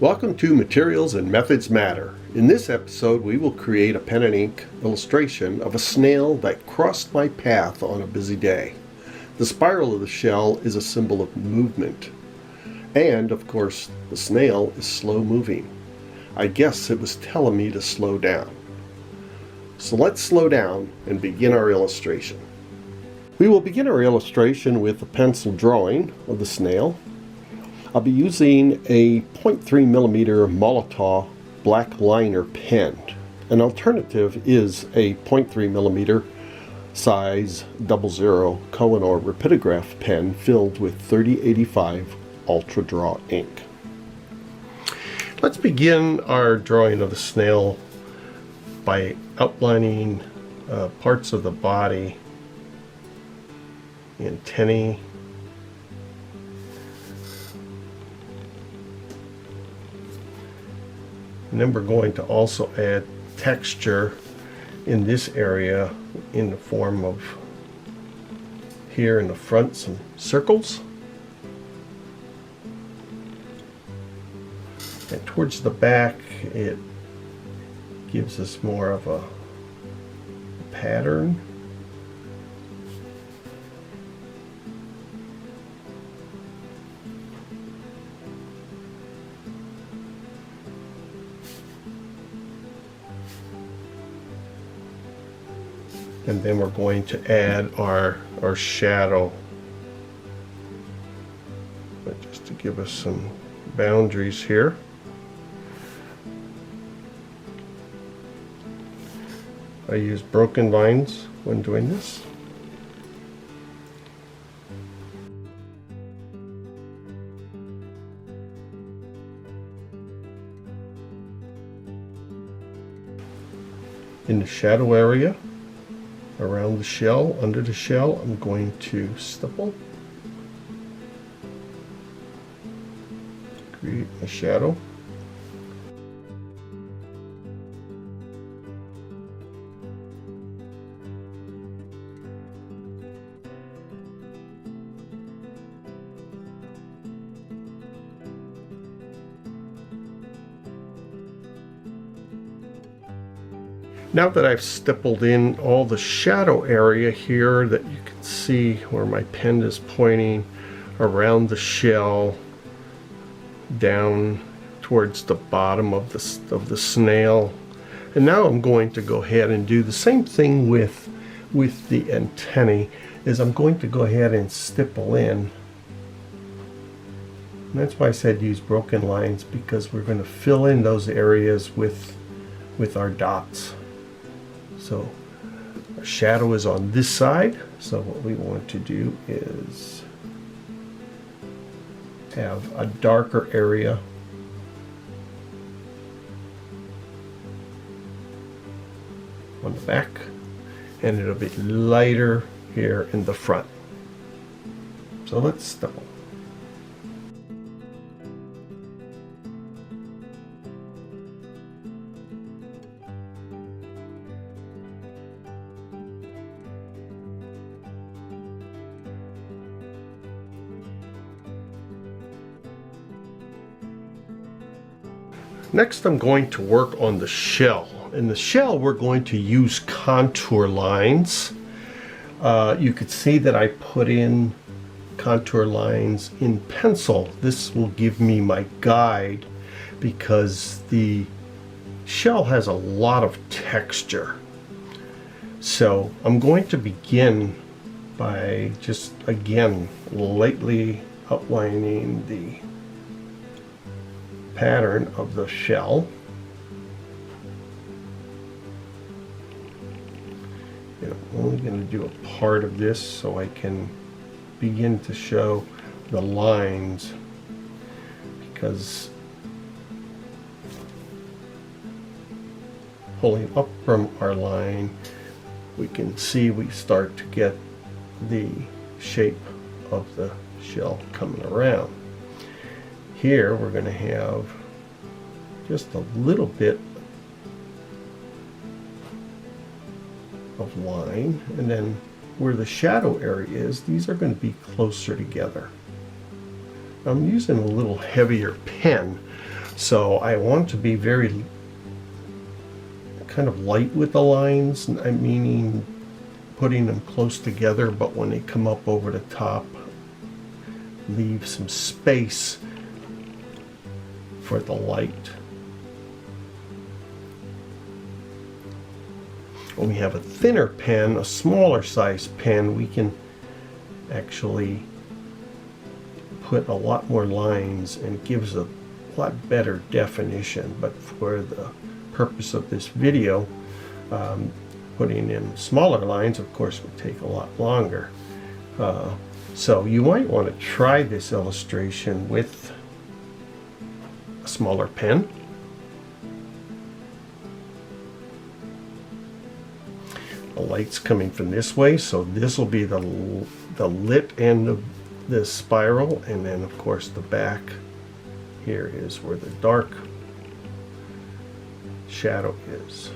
Welcome to Materials and Methods Matter. In this episode, we will create a pen and ink illustration of a snail that crossed my path on a busy day. The spiral of the shell is a symbol of movement. And, of course, the snail is slow moving. I guess it was telling me to slow down. So let's slow down and begin our illustration. We will begin our illustration with a pencil drawing of the snail. I'll be using a 0.3mm Molotow black liner pen. An alternative is a 0.3mm size 00 Koh-I-Noor Rapidograph pen filled with 3085 Ultradraw ink. Let's begin our drawing of the snail by outlining parts of the body, the antennae, and then we're going to also add texture in this area in the form of, here in the front, some circles. And towards the back, it gives us more of a pattern. And then we're going to add our shadow, but just to give us some boundaries here. I use broken lines when doing this. In the shadow area, around the shell, under the shell, I'm going to stipple, create a shadow. Now that I've stippled in all the shadow area here that you can see where my pen is pointing around the shell down towards the bottom of the snail, and now I'm going to go ahead and do the same thing with the antennae. Is I'm going to go ahead and stipple in. And that's why I said use broken lines, because we're going to fill in those areas with our dots. So our shadow is on this side, so what we want to do is have a darker area on the back, and it'll be lighter here in the front. So let's stipple. Next, I'm going to work on the shell. In the shell, we're going to use contour lines. You could see that I put in contour lines in pencil. This will give me my guide because the shell has a lot of texture. So I'm going to begin by just, again, lightly outlining the pattern of the shell. And I'm only going to do a part of this so I can begin to show the lines, because pulling up from our line, we can see we start to get the shape of the shell coming around. Here we're going to have just a little bit of line, and then where the shadow area is, these are going to be closer together. I'm using a little heavier pen, So I want to be very kind of light with the lines, meaning putting them close together, but when they come up over the top, leave some space for the light. When we have a thinner pen, a smaller size pen, we can actually put a lot more lines and it gives a lot better definition. But for the purpose of this video, putting in smaller lines, of course, would take a lot longer. So you might want to try this illustration with a smaller pen. The light's coming from this way, so this will be the lit end of this spiral, and then of course the back here is where the dark shadow is.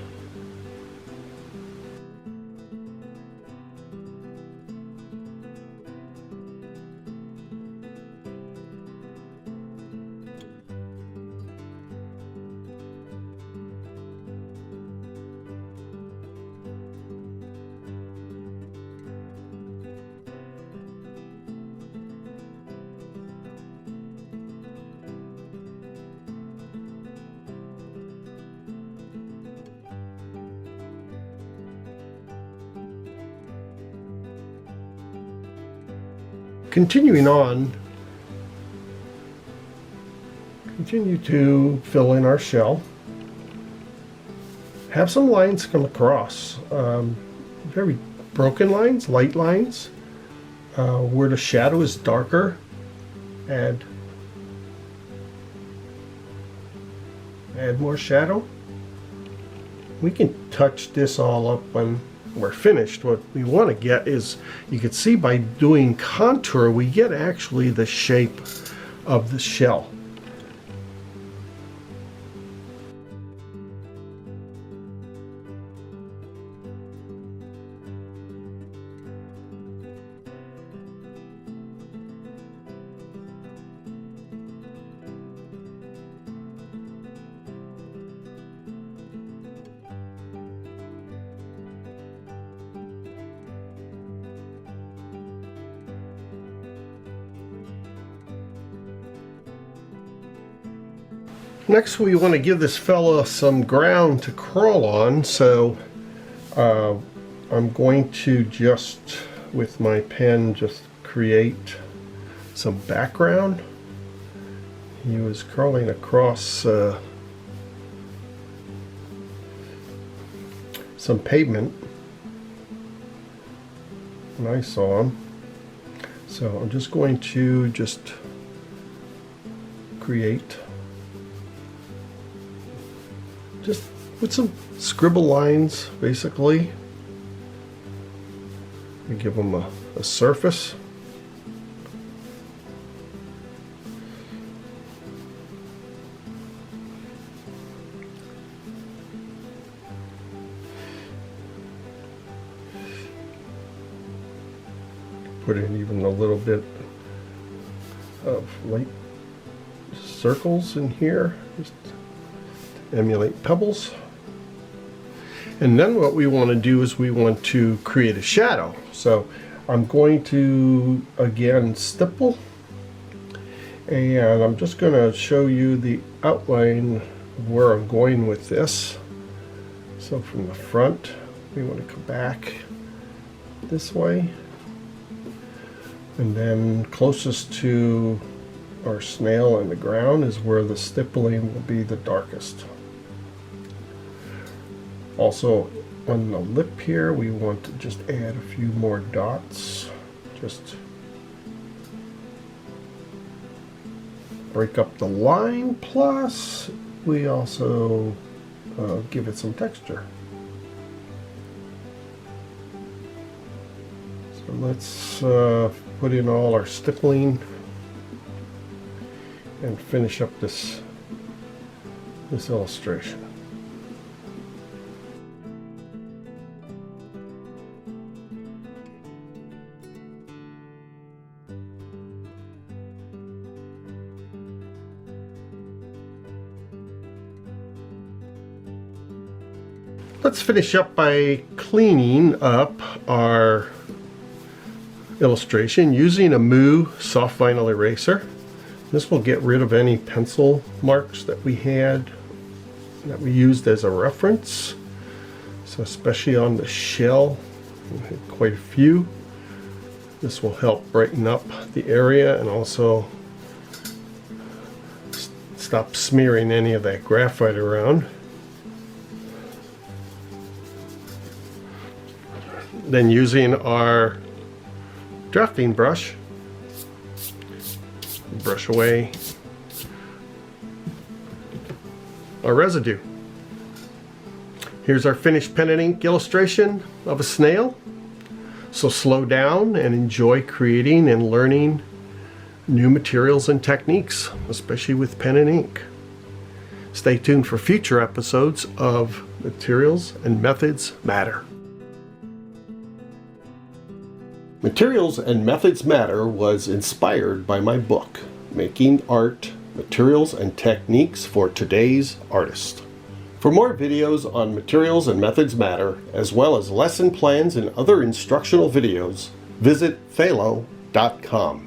Continuing on, continue to fill in our shell. Have some lines come across, very broken lines, light lines. Where the shadow is darker, add more shadow. We can touch this all up when we're finished. What we want to get is, you can see by doing contour, we get actually the shape of the shell. Next, we want to give this fella some ground to crawl on, so I'm going to just, with my pen, just create some background. He was crawling across some pavement when I saw him. So I'm just going to create, just with some scribble lines, basically. We give them a surface. Put in even a little bit of light circles in here, just to emulate pebbles. And then what we want to do is we want to create a shadow. So I'm going to, again, stipple, and I'm just going to show you the outline of where I'm going with this. So from the front, we want to come back this way, and then closest to our snail and the ground is where the stippling will be the darkest. Also, on the lip here, we want to just add a few more dots. Just break up the line, plus we also give it some texture. So let's put in all our stippling and finish up this illustration. Let's finish up by cleaning up our illustration using a MOO soft vinyl eraser. This will get rid of any pencil marks that we had that we used as a reference. So especially on the shell, we had quite a few. This will help brighten up the area and also stop smearing any of that graphite around. Then using our drafting brush, brush away our residue. Here's our finished pen and ink illustration of a snail. So slow down and enjoy creating and learning new materials and techniques, especially with pen and ink. Stay tuned for future episodes of Materials and Methods Matter. Materials and Methods Matter was inspired by my book, Making Art, Materials and Techniques for Today's Artist. For more videos on Materials and Methods Matter, as well as lesson plans and other instructional videos, visit Thalo.com.